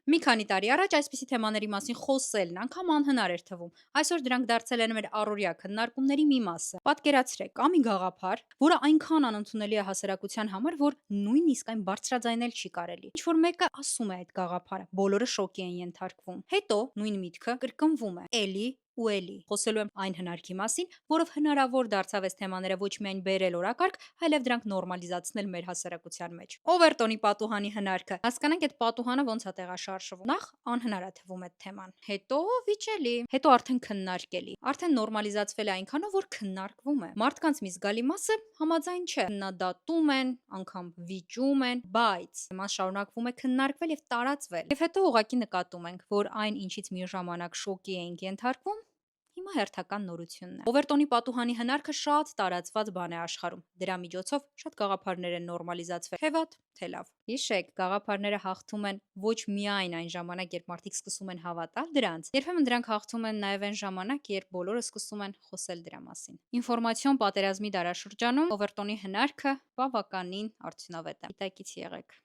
Մի քանի տարի առաջ այսպիսի թեմաների մասին խոսելն անգամ անհնար էր թվում։ Այսօր դրանք դարձել են մեր առօրյա քննարկումների մի մասը։ Պատկերացրեք, կա մի գաղափար, որը այնքան անընդունելի է հասարակության համար, որ նույնիսկ այն բարձրաձայնել չի կարելի։ Ինչ որ մեկը ասում է այդ գաղափարը, բոլորը շոկի են ենթարկվում։ Հետո նույն միտքը կրկնվում է էլի ու էլի։ Խոսելու եմ այն հնարքի մասին, որով հնարավոր դարձավ այս թեմաները ոչ միայն բերել օրակարգ, այլև դրանք նորմալիզացնել մեր հասարակության մեջ։ Օվերտոնի պատուհանի հնարքը։ Հասկանանք այդ պատուհանը ոնց է տեղաշարժվում։ Նախ անհնար է թվում այդ թեման, հետո վիճելի, հետո արդեն քննարկելի, արդեն նորմալիզացվել է այնքանով, որ քննարկվում է։ Մարդկանց մի զգալի մասը համաձայն չէ, քննադատում են, անգամ վիճում են, բայց թեման շարունակվում է քննարկվել եւ տարածվել։ Եվ հետո ուղղակի նկատում ենք, որ այն, ինչից մի ժամանակ շոկի էինք ենթարկվում, հիմա հերթական նորությունն է։ Օվերտոնի պատուհանի հնարքը շատ տարածված բան է աշխարհում։ Դրա միջոցով շատ գաղափարներ են նորմալիզացվել։ Թե վատ, թե լավ։ Հիշեք, գաղափարները հաղթում են ոչ միայն այն ժամանակ, երբ մարդիկ սկսում են հավատալ դրանց, երբեմն դրանք հաղթում են նաև այն ժամանակ, երբ բոլորը սկսում են խոսել դրա մասին։ Ինֆորմացիոն պատերազմի դարաշրջանում Օվերտոնի հնարքը բավականին արդյունավետ է։ Գիտակից եղեք։